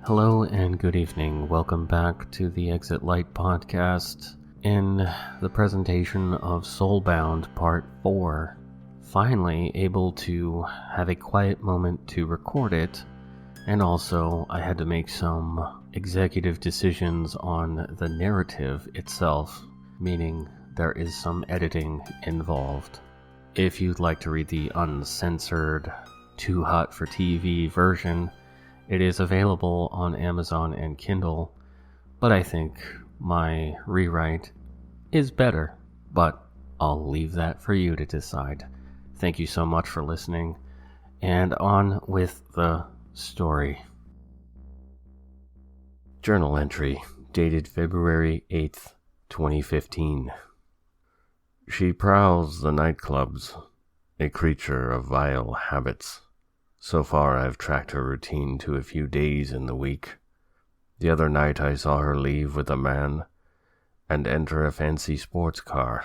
Hello and good evening. Welcome back to the Exit Light podcast in the presentation of Soulbound Part 4. Finally able to have a quiet moment to record it, and also I had to make some executive decisions on the narrative itself, meaning there is some editing involved. If you'd like to read the uncensored, too hot for TV version, it is available on Amazon and Kindle, but I think my rewrite is better, but I'll leave that for you to decide. Thank you so much for listening, and on with the story. Journal entry, dated February 8th, 2015. She prowls the nightclubs, a creature of vile habits. So far, I've tracked her routine to a few days in the week. The other night, I saw her leave with a man and enter a fancy sports car.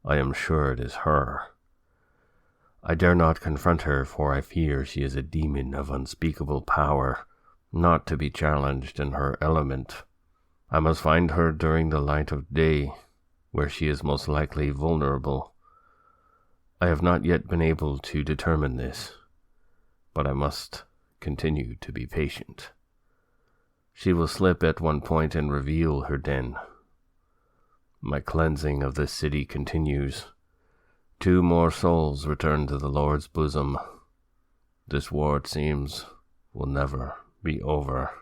I am sure it is her. I dare not confront her, for I fear she is a demon of unspeakable power, not to be challenged in her element. I must find her during the light of day, where she is most likely vulnerable. I have not yet been able to determine this, but I must continue to be patient. She will slip at one point and reveal her den. My cleansing of this city continues. 2 more souls return to the Lord's bosom. This war, it seems, will never be over.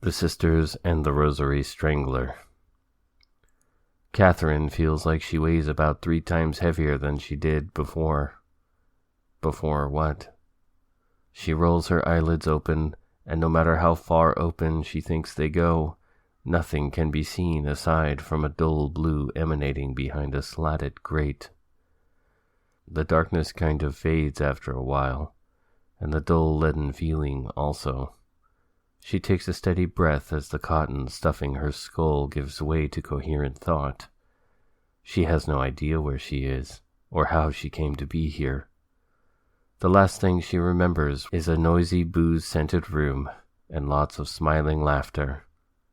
The Sisters and the Rosary Strangler. Catherine feels like she weighs about 3 times heavier than she did before. Before what? She rolls her eyelids open, and no matter how far open she thinks they go, nothing can be seen aside from a dull blue emanating behind a slatted grate. The darkness kind of fades after a while, and the dull leaden feeling also. She takes a steady breath as the cotton stuffing her skull gives way to coherent thought. She has no idea where she is, or how she came to be here. The last thing she remembers is a noisy booze-scented room and lots of smiling laughter,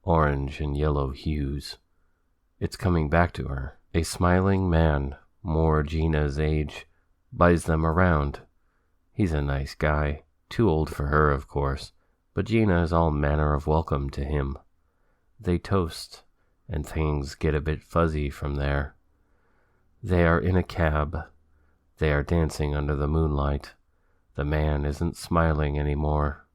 orange and yellow hues. It's coming back to her. A smiling man, more Gina's age, buys them around. He's a nice guy, too old for her, of course, but Gina is all manner of welcome to him. They toast, and things get a bit fuzzy from there. They are in a cab. They are dancing under the moonlight. The man isn't smiling anymore.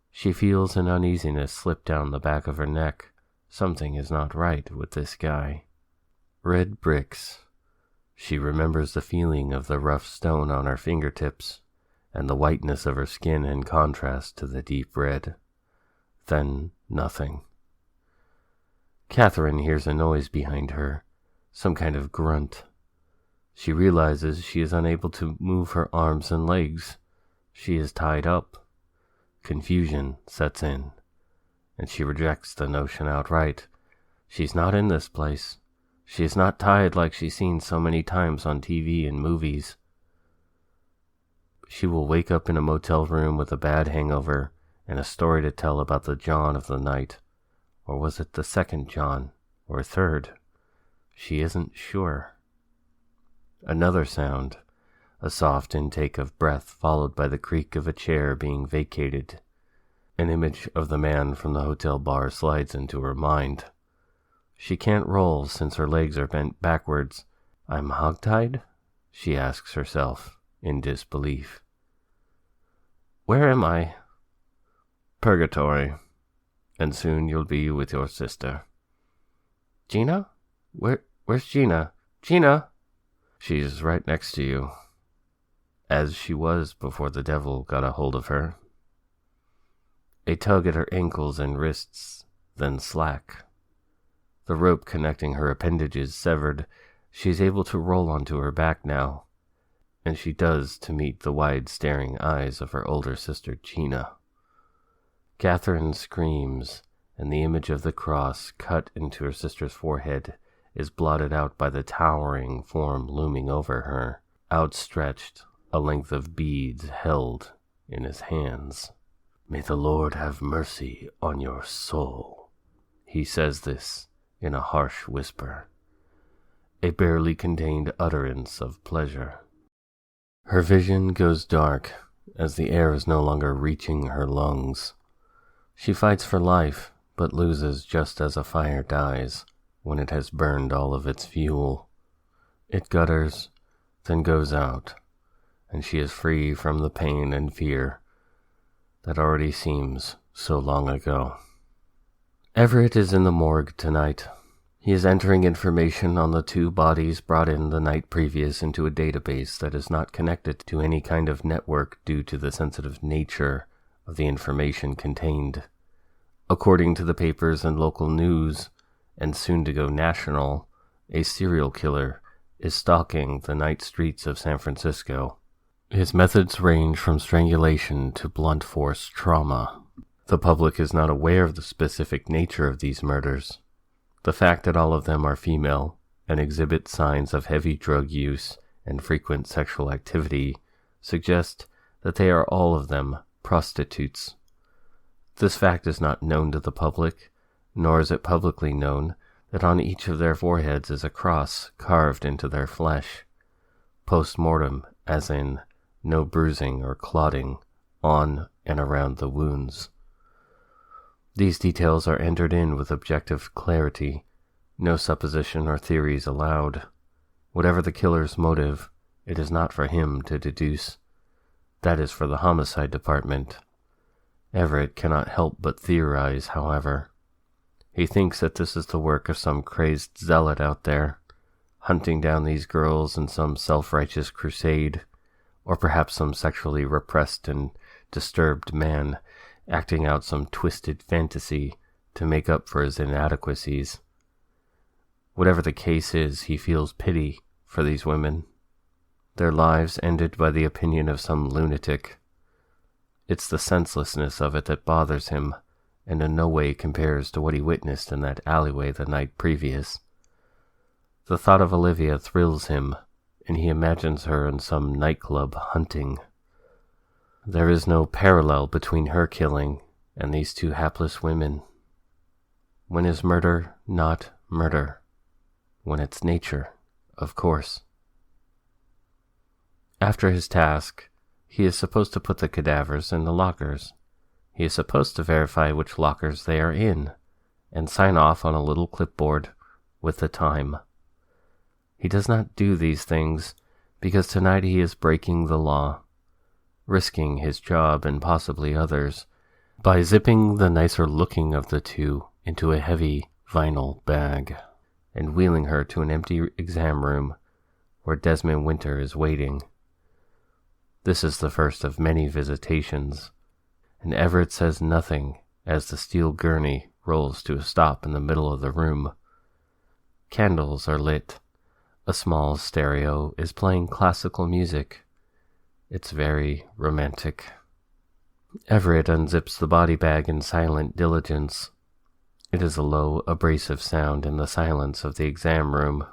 She feels an uneasiness slip down the back of her neck. Something is not right with this guy. Red bricks. She remembers the feeling of the rough stone on her fingertips, and the whiteness of her skin in contrast to the deep red. Then nothing. Catherine hears a noise behind her, some kind of grunt. She realizes she is unable to move her arms and legs. She is tied up. Confusion sets in, and she rejects the notion outright. She's not in this place. She is not tied like she's seen so many times on TV and movies. She will wake up in a motel room with a bad hangover and a story to tell about the John of the night. Or was it the second John, or third? She isn't sure. Another sound, a soft intake of breath followed by the creak of a chair being vacated. An image of the man from the hotel bar slides into her mind. She can't roll since her legs are bent backwards. I'm hogtied? She asks herself, in disbelief. Where am I? Purgatory, and soon you'll be with your sister. Gina? Where's Gina? Gina? She's right next to you, as she was before the devil got a hold of her. A tug at her ankles and wrists, then slack. The rope connecting her appendages severed. She's able to roll onto her back now, and she does to meet the wide staring eyes of her older sister Gina. Catherine screams, and the image of the cross cut into her sister's forehead is blotted out by the towering form looming over her, outstretched, a length of beads held in his hands. May the Lord have mercy on your soul. He says this in a harsh whisper, a barely contained utterance of pleasure. Her vision goes dark as the air is no longer reaching her lungs. She fights for life, but loses just as a fire dies when it has burned all of its fuel. It gutters, then goes out, and she is free from the pain and fear that already seems so long ago. Everett is in the morgue tonight. He is entering information on the 2 bodies brought in the night previous into a database that is not connected to any kind of network due to the sensitive nature of the information contained. According to the papers and local news, and soon to go national, a serial killer is stalking the night streets of San Francisco. His methods range from strangulation to blunt force trauma. The public is not aware of the specific nature of these murders. The fact that all of them are female and exhibit signs of heavy drug use and frequent sexual activity suggests that they are all of them prostitutes. This fact is not known to the public, nor is it publicly known that on each of their foreheads is a cross carved into their flesh. Post-mortem, as in no bruising or clotting on and around the wounds. These details are entered in with objective clarity, no supposition or theories allowed. Whatever the killer's motive, it is not for him to deduce. That is for the homicide department. Everett cannot help but theorize, however. He thinks that this is the work of some crazed zealot out there, hunting down these girls in some self-righteous crusade, or perhaps some sexually repressed and disturbed man acting out some twisted fantasy to make up for his inadequacies. Whatever the case is, he feels pity for these women. Their lives ended by the opinion of some lunatic. It's the senselessness of it that bothers him, and in no way compares to what he witnessed in that alleyway the night previous. The thought of Olivia thrills him, and he imagines her in some nightclub hunting. There is no parallel between her killing and these 2 hapless women. When is murder not murder? When it's nature, of course. After his task, he is supposed to put the cadavers in the lockers. He is supposed to verify which lockers they are in, and sign off on a little clipboard with the time. He does not do these things because tonight he is breaking the law, risking his job and possibly others, by zipping the nicer looking of the 2 into a heavy vinyl bag, and wheeling her to an empty exam room where Desmond Winter is waiting. This is the first of many visitations, and Everett says nothing as the steel gurney rolls to a stop in the middle of the room. Candles are lit. A small stereo is playing classical music. It's very romantic. Everett unzips the body bag in silent diligence. It is a low, abrasive sound in the silence of the exam room.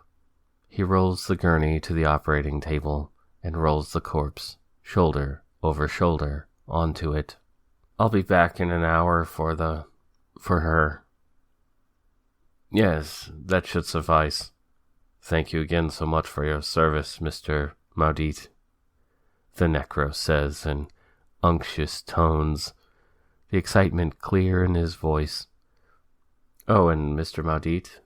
He rolls the gurney to the operating table and rolls the corpse, shoulder over shoulder, onto it. I'll be back in an hour for her. Yes, that should suffice. Thank you again so much for your service, Mr. Maudit, the necro says in unctuous tones, the excitement clear in his voice. Oh, and Mr. Maudit?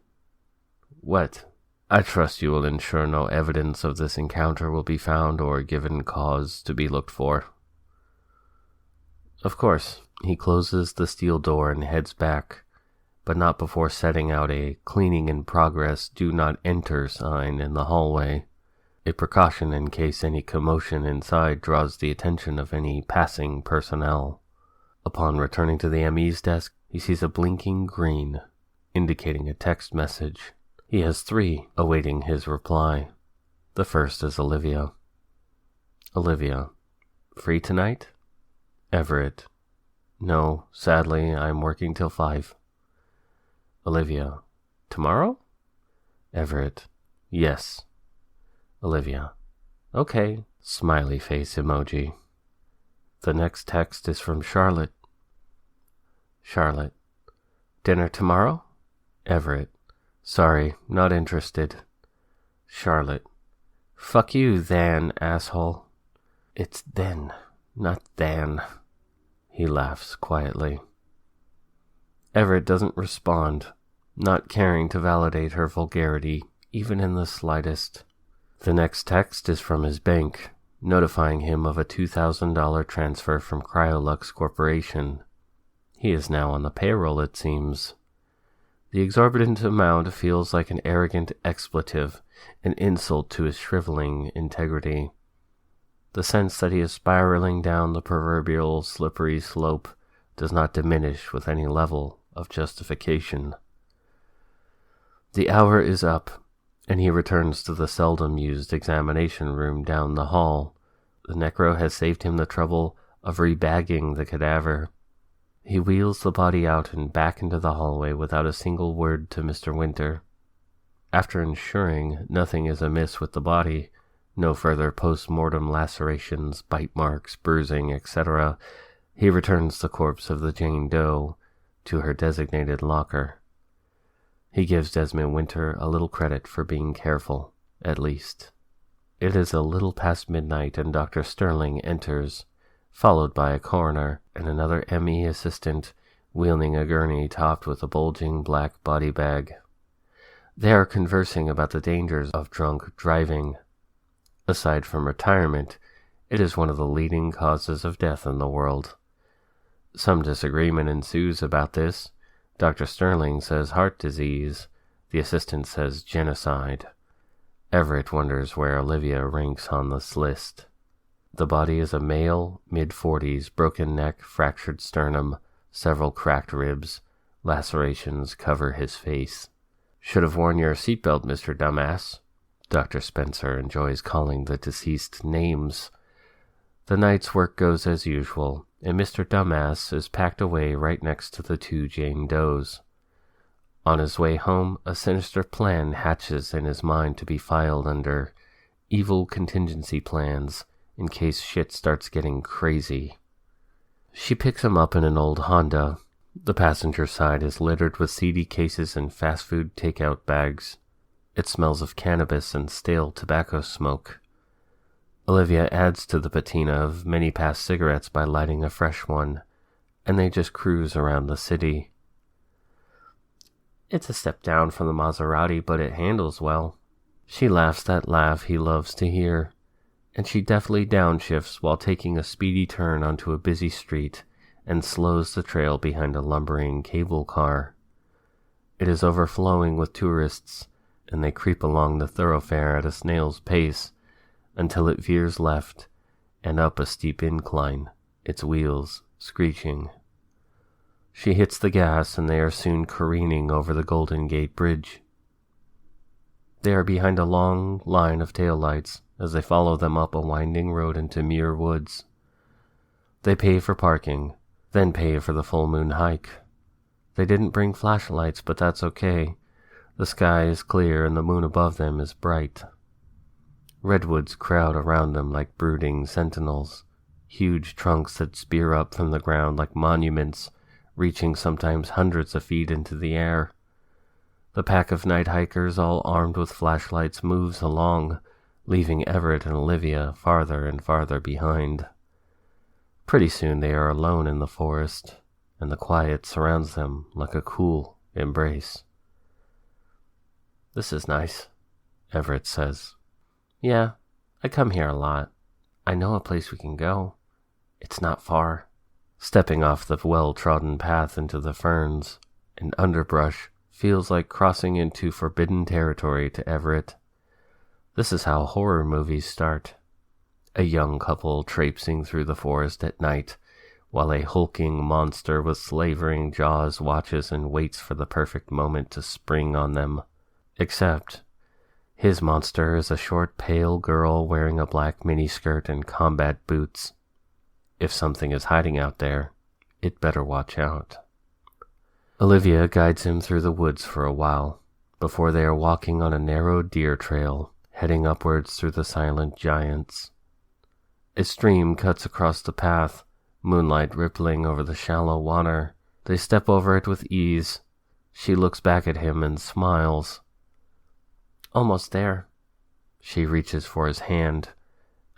What? I trust you will ensure no evidence of this encounter will be found or given cause to be looked for. Of course. He closes the steel door and heads back, but not before setting out a cleaning in progress do not enter sign in the hallway, a precaution in case any commotion inside draws the attention of any passing personnel. Upon returning to the ME's desk, he sees a blinking green, indicating a text message. He has 3 awaiting his reply. The first is Olivia. Olivia, free tonight? Everett, no, sadly, I'm working till 5. Olivia, tomorrow? Everett, yes. Olivia, okay, smiley face emoji. The next text is from Charlotte. Charlotte. Dinner tomorrow? Everett. Sorry, not interested. Charlotte. Fuck you, Than, asshole. It's then, not than. He laughs quietly. Everett doesn't respond, not caring to validate her vulgarity, even in the slightest. The next text is from his bank, notifying him of a $2,000 transfer from Cryolux Corporation. He is now on the payroll, it seems. The exorbitant amount feels like an arrogant expletive, an insult to his shriveling integrity. The sense that he is spiraling down the proverbial slippery slope does not diminish with any level of justification. The hour is up, and he returns to the seldom-used examination room down the hall. The necro has saved him the trouble of rebagging the cadaver. He wheels the body out and back into the hallway without a single word to Mr. Winter. After ensuring nothing is amiss with the body, no further post-mortem lacerations, bite marks, bruising, etc., he returns the corpse of the Jane Doe to her designated locker. He gives Desmond Winter a little credit for being careful, at least. It is a little past midnight and Dr. Sterling enters, followed by a coroner and another ME assistant wielding a gurney topped with a bulging black body bag. They are conversing about the dangers of drunk driving. Aside from retirement, it is one of the leading causes of death in the world. Some disagreement ensues about this. Dr. Sterling says heart disease. The assistant says genocide. Everett wonders where Olivia ranks on this list. The body is a male, mid-40s, broken neck, fractured sternum, several cracked ribs. Lacerations cover his face. Should have worn your seatbelt, Mr. Dumbass. Dr. Spencer enjoys calling the deceased names. The night's work goes as usual, and Mr. Dumbass is packed away right next to the two Jane Does. On his way home, a sinister plan hatches in his mind to be filed under evil contingency plans in case shit starts getting crazy. She picks him up in an old Honda. The passenger side is littered with CD cases and fast food takeout bags. It smells of cannabis and stale tobacco smoke. Olivia adds to the patina of many past cigarettes by lighting a fresh one, and they just cruise around the city. It's a step down from the Maserati, but it handles well. She laughs that laugh he loves to hear, and she deftly downshifts while taking a speedy turn onto a busy street and slows the trail behind a lumbering cable car. It is overflowing with tourists, and they creep along the thoroughfare at a snail's pace until it veers left and up a steep incline, its wheels screeching. She hits the gas and they are soon careening over the Golden Gate Bridge. They are behind a long line of taillights as they follow them up a winding road into Muir Woods. They pay for parking, then pay for the full moon hike. They didn't bring flashlights, but that's okay. The sky is clear and the moon above them is bright. Redwoods crowd around them like brooding sentinels, huge trunks that spear up from the ground like monuments, reaching sometimes hundreds of feet into the air. The pack of night hikers, all armed with flashlights, moves along, leaving Everett and Olivia farther and farther behind. Pretty soon they are alone in the forest, and the quiet surrounds them like a cool embrace. "This is nice," Everett says. "Yeah, I come here a lot. I know a place we can go. It's not far." Stepping off the well-trodden path into the ferns and underbrush feels like crossing into forbidden territory to Everett. This is how horror movies start. A young couple traipsing through the forest at night, while a hulking monster with slavering jaws watches and waits for the perfect moment to spring on them. Except, his monster is a short, pale girl wearing a black miniskirt and combat boots. If something is hiding out there, it better watch out. Olivia guides him through the woods for a while, before they are walking on a narrow deer trail, heading upwards through the silent giants. A stream cuts across the path, moonlight rippling over the shallow water. They step over it with ease. She looks back at him and smiles. Almost there. She reaches for his hand,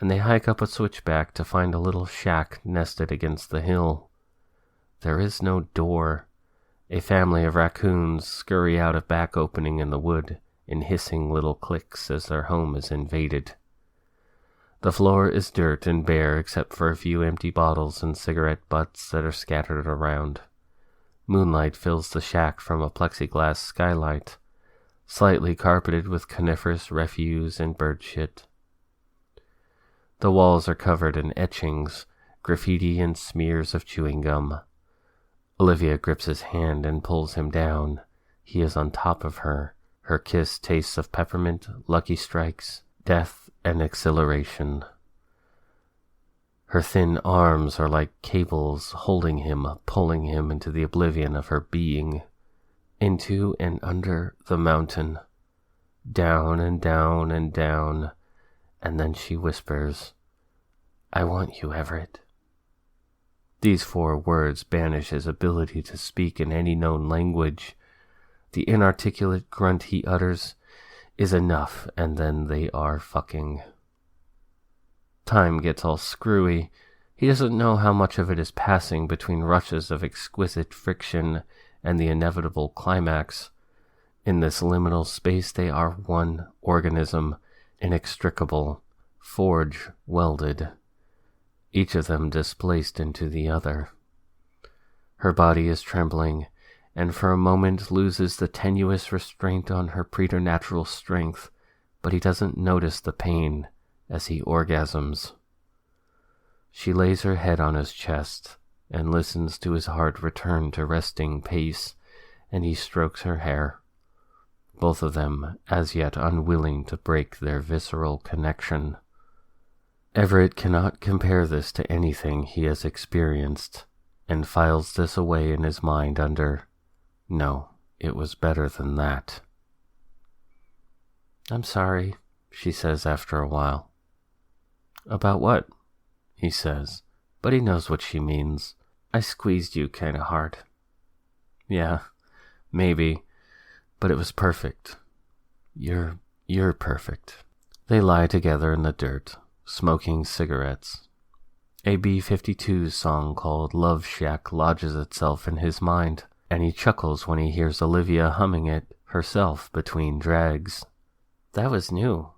and they hike up a switchback to find a little shack nested against the hill. There is no door. A family of raccoons scurry out a back opening in the wood in hissing little clicks as their home is invaded. The floor is dirt and bare except for a few empty bottles and cigarette butts that are scattered around. Moonlight fills the shack from a plexiglass skylight, slightly carpeted with coniferous refuse and bird shit. The walls are covered in etchings, graffiti, and smears of chewing gum. Olivia grips his hand and pulls him down. He is on top of her. Her kiss tastes of peppermint, lucky strikes, death, and exhilaration. Her thin arms are like cables holding him, pulling him into the oblivion of her being, into and under the mountain, down and down and down, and then she whispers, "I want you, Everett." These 4 words banish his ability to speak in any known language. The inarticulate grunt he utters is enough, and then they are fucking. Time gets all screwy. He doesn't know how much of it is passing between rushes of exquisite friction and the inevitable climax. In this liminal space they are one organism, inextricable, forge welded, each of them displaced into the other. Her body is trembling, and for a moment loses the tenuous restraint on her preternatural strength, but he doesn't notice the pain as he orgasms. She lays her head on his chest and listens to his heart return to resting pace, and he strokes her hair, both of them as yet unwilling to break their visceral connection. Everett cannot compare this to anything he has experienced, and files this away in his mind under, "No, it was better than that." "I'm sorry," she says after a while. "About what?" he says, but he knows what she means. "I squeezed you kinda hard." "Yeah, maybe, but it was perfect. You're perfect." They lie together in the dirt, smoking cigarettes. A B-52 song called Love Shack lodges itself in his mind, and he chuckles when he hears Olivia humming it herself between drags. "That was new,"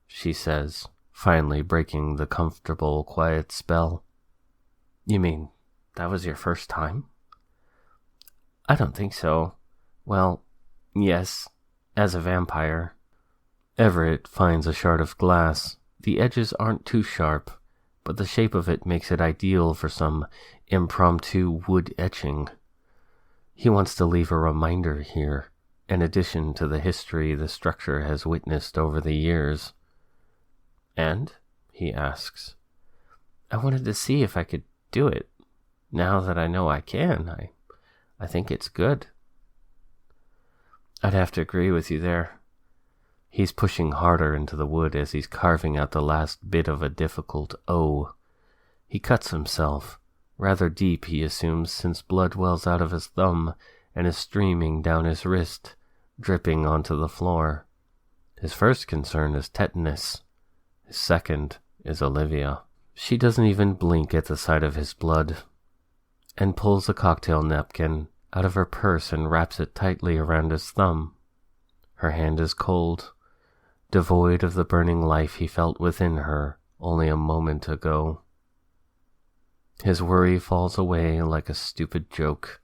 she says, finally breaking the comfortable, quiet spell. "You mean that was your first time?" "I don't think so. Well, yes, as a vampire." Everett finds a shard of glass. The edges aren't too sharp, but the shape of it makes it ideal for some impromptu wood etching. He wants to leave a reminder here, in addition to the history the structure has witnessed over the years. "And?" he asks. "I wanted to see if I could do it. Now that I know I can, I think it's good." "I'd have to agree with you there." He's pushing harder into the wood as he's carving out the last bit of a difficult O. He cuts himself, rather deep he assumes, since blood wells out of his thumb and is streaming down his wrist, dripping onto the floor. His first concern is tetanus. His second is Olivia. She doesn't even blink at the sight of his blood, and pulls a cocktail napkin out of her purse and wraps it tightly around his thumb. Her hand is cold, devoid of the burning life he felt within her only a moment ago. His worry falls away like a stupid joke.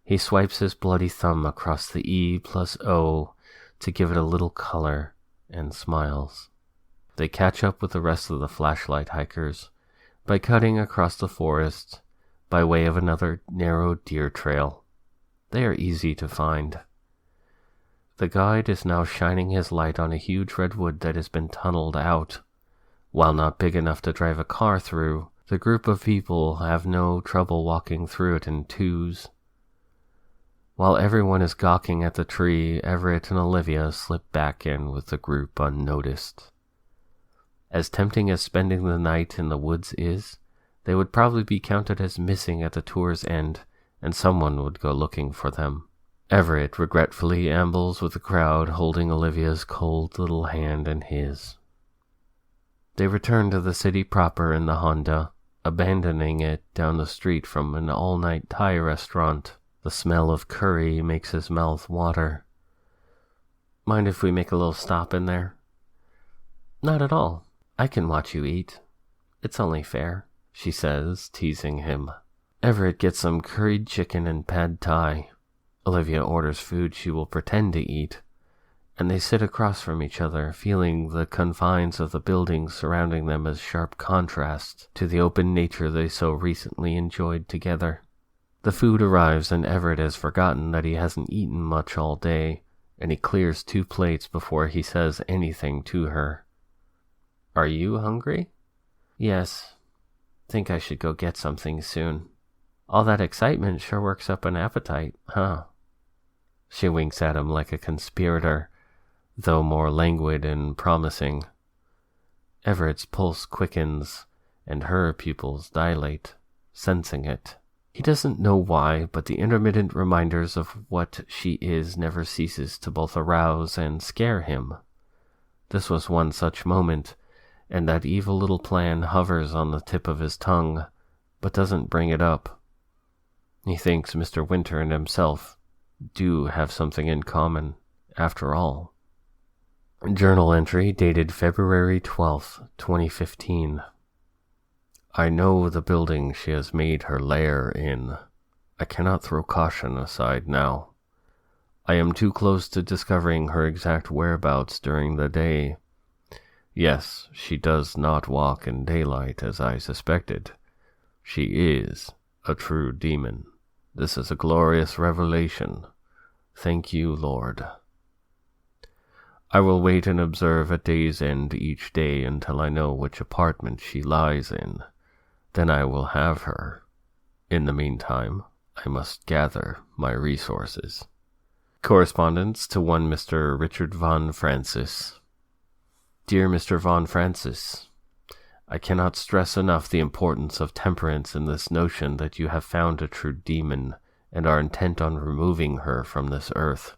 He swipes his bloody thumb across the E plus O to give it a little color and smiles. They catch up with the rest of the flashlight hikers by cutting across the forest by way of another narrow deer trail. They are easy to find. The guide is now shining his light on a huge redwood that has been tunneled out. While not big enough to drive a car through, the group of people have no trouble walking through it in twos. While everyone is gawking at the tree, Everett and Olivia slip back in with the group unnoticed. As tempting as spending the night in the woods is, they would probably be counted as missing at the tour's end and someone would go looking for them. Everett regretfully ambles with the crowd, holding Olivia's cold little hand in his. They return to the city proper in the Honda, abandoning it down the street from an all-night Thai restaurant. The smell of curry makes his mouth water. Mind if we make a little stop in there? Not at all. I can watch you eat. It's only fair, she says, teasing him. Everett gets some curried chicken and pad thai. Olivia orders food she will pretend to eat, and they sit across from each other, feeling the confines of the buildings surrounding them as sharp contrasts to the open nature they so recently enjoyed together. The food arrives and Everett has forgotten that he hasn't eaten much all day, and he clears 2 plates before he says anything to her. Are you hungry? Yes. Think I should go get something soon. All that excitement sure works up an appetite, huh? She winks at him like a conspirator, though more languid and promising. Everett's pulse quickens, and her pupils dilate, sensing it. He doesn't know why, but the intermittent reminders of what she is never ceases to both arouse and scare him. This was one such moment, and that evil little plan hovers on the tip of his tongue, but doesn't bring it up. He thinks Mr. Winter and himself do have something in common, after all. Journal entry dated February 12th, 2015. I know the building she has made her lair in. I cannot throw caution aside now. I am too close to discovering her exact whereabouts during the day. Yes, she does not walk in daylight as I suspected. She is a true demon. This is a glorious revelation. Thank you, Lord. I will wait and observe at day's end each day until I know which apartment she lies in. Then I will have her. In the meantime, I must gather my resources. Correspondence to one Mr. Richard Von Francis. Dear Mr. Von Francis, I cannot stress enough the importance of temperance in this notion that you have found a true demon and are intent on removing her from this earth.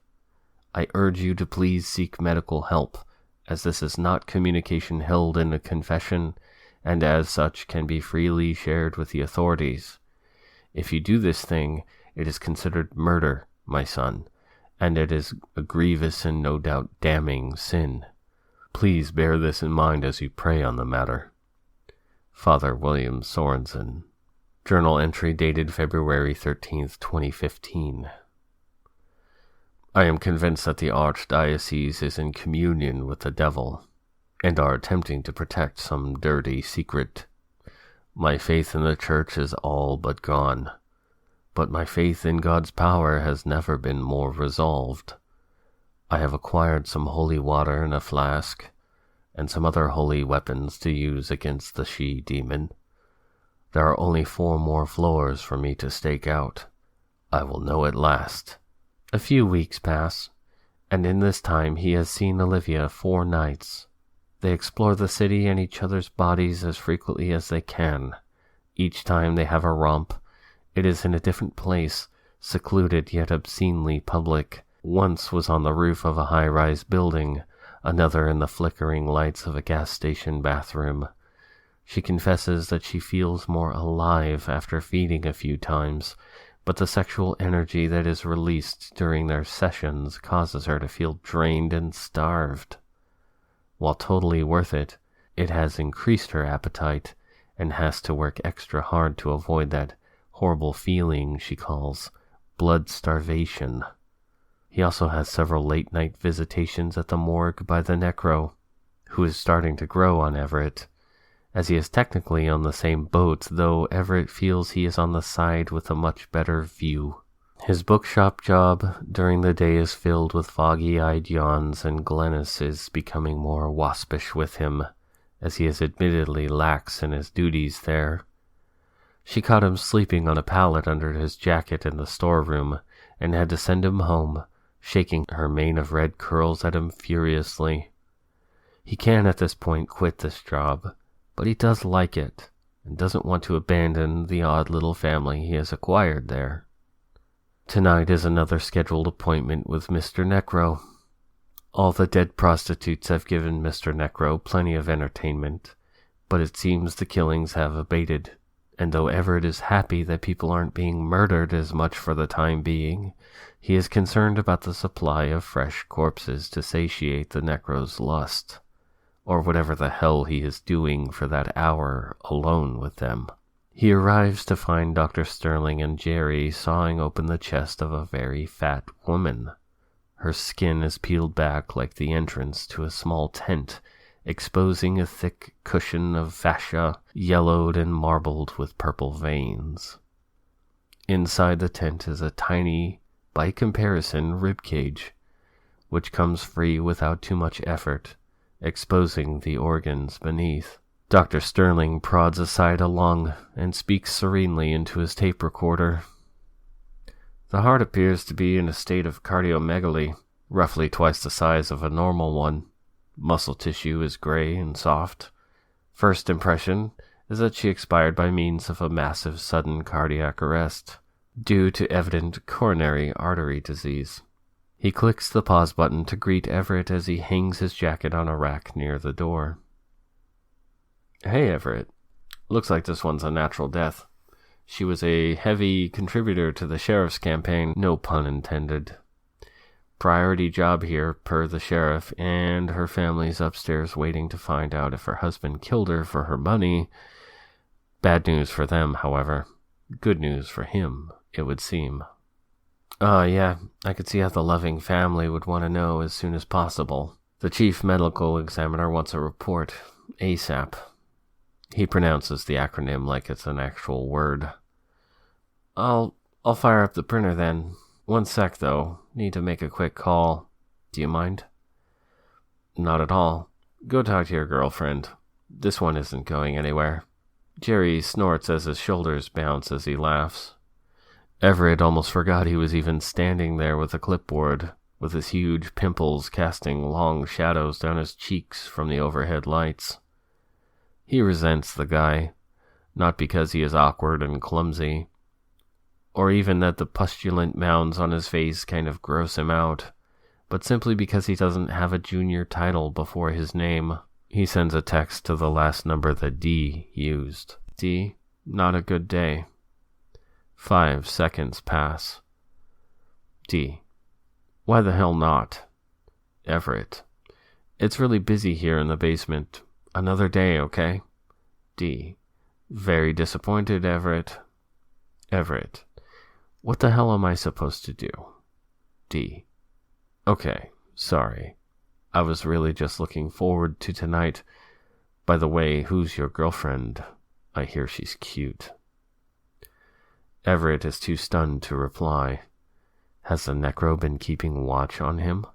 I urge you to please seek medical help, as this is not communication held in a confession, and as such can be freely shared with the authorities. If you do this thing, it is considered murder, my son, and it is a grievous and no doubt damning sin. Please bear this in mind as you pray on the matter. Father William Sorensen. Journal entry dated February 13th, 2015. I am convinced that the Archdiocese is in communion with the devil, and are attempting to protect some dirty secret. My faith in the Church is all but gone, but my faith in God's power has never been more resolved. I have acquired some holy water in a flask, and some other holy weapons to use against the she-demon. There are only 4 more floors for me to stake out. I will know at last. A few weeks pass, and in this time he has seen Olivia 4 nights. They explore the city and each other's bodies as frequently as they can. Each time they have a romp, it is in a different place, secluded yet obscenely public. Once was on the roof of a high-rise building, another in the flickering lights of a gas station bathroom. She confesses that she feels more alive after feeding a few times, but the sexual energy that is released during their sessions causes her to feel drained and starved. While totally worth it, it has increased her appetite and has to work extra hard to avoid that horrible feeling she calls blood starvation. He also has several late-night visitations at the morgue by the necro, who is starting to grow on Everett, as he is technically on the same boat, though Everett feels he is on the side with a much better view. His bookshop job during the day is filled with foggy-eyed yawns, and Glennis is becoming more waspish with him, as he is admittedly lax in his duties there. She caught him sleeping on a pallet under his jacket in the storeroom, and had to send him home, shaking her mane of red curls at him furiously. He can at this point quit this job, but he does like it, and doesn't want to abandon the odd little family he has acquired there. Tonight is another scheduled appointment with Mr. Necro. All the dead prostitutes have given Mr. Necro plenty of entertainment, but it seems the killings have abated, and though Everett is happy that people aren't being murdered as much for the time being, he is concerned about the supply of fresh corpses to satiate the Necro's lust, or whatever the hell he is doing for that hour alone with them. He arrives to find Dr. Sterling and Jerry sawing open the chest of a very fat woman. Her skin is peeled back like the entrance to a small tent, exposing a thick cushion of fascia, yellowed and marbled with purple veins. Inside the tent is a tiny, by comparison, ribcage, which comes free without too much effort, exposing the organs beneath. Dr. Sterling prods aside a lung and speaks serenely into his tape recorder. The heart appears to be in a state of cardiomegaly, roughly twice the size of a normal one. Muscle tissue is gray and soft. First impression is that she expired by means of a massive sudden cardiac arrest, due to evident coronary artery disease. He clicks the pause button to greet Everett as he hangs his jacket on a rack near the door. Hey, Everett. Looks like this one's a natural death. She was a heavy contributor to the sheriff's campaign, no pun intended. Priority job here, per the sheriff, and her family's upstairs waiting to find out if her husband killed her for her money. Bad news for them, however. Good news for him, it would seem. Yeah, I could see how the loving family would want to know as soon as possible. The chief medical examiner wants a report, ASAP. He pronounces the acronym like it's an actual word. I'll fire up the printer then. One sec, though. Need to make a quick call. Do you mind? Not at all. Go talk to your girlfriend. This one isn't going anywhere. Jerry snorts as his shoulders bounce as he laughs. Everett almost forgot he was even standing there with a clipboard, with his huge pimples casting long shadows down his cheeks from the overhead lights. He resents the guy, not because he is awkward and clumsy, or even that the pustulant mounds on his face kind of gross him out, but simply because he doesn't have a junior title before his name. He sends a text to the last number that D used. D, not a good day. 5 seconds pass. D, why the hell not? Everett, it's really busy here in the basement. Another day, okay? D, very disappointed, Everett. Everett, what the hell am I supposed to do? D, okay, sorry. I was really just looking forward to tonight. By the way, who's your girlfriend? I hear she's cute. Everett is too stunned to reply. Has the Necro been keeping watch on him?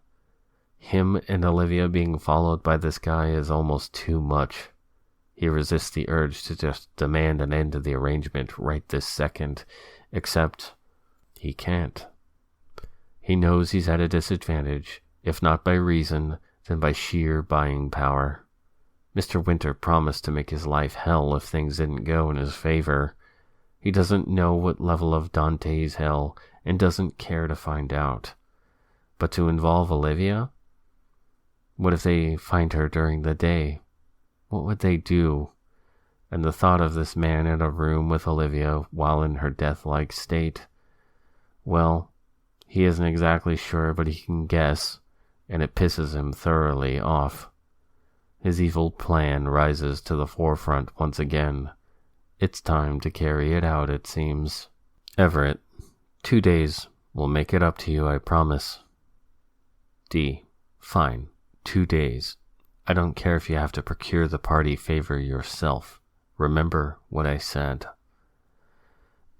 Him and Olivia being followed by this guy is almost too much. He resists the urge to just demand an end to the arrangement right this second, except he can't. He knows he's at a disadvantage, if not by reason, then by sheer buying power. Mr. Winter promised to make his life hell if things didn't go in his favor. He doesn't know what level of Dante's hell, and doesn't care to find out. But to involve Olivia? What if they find her during the day? What would they do? And the thought of this man in a room with Olivia while in her death-like state, well, he isn't exactly sure, but he can guess, and it pisses him thoroughly off. His evil plan rises to the forefront once again. It's time to carry it out, it seems. Everett, 2 days. We'll make it up to you, I promise. D, fine. 2 days. I don't care if you have to procure the party favor yourself. Remember what I said.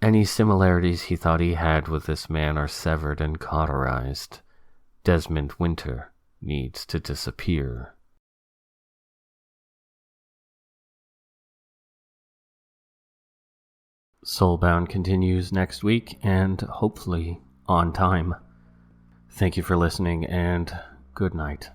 Any similarities he thought he had with this man are severed and cauterized. Desmond Winter needs to disappear. Soulbound continues next week, and hopefully on time. Thank you for listening, and good night.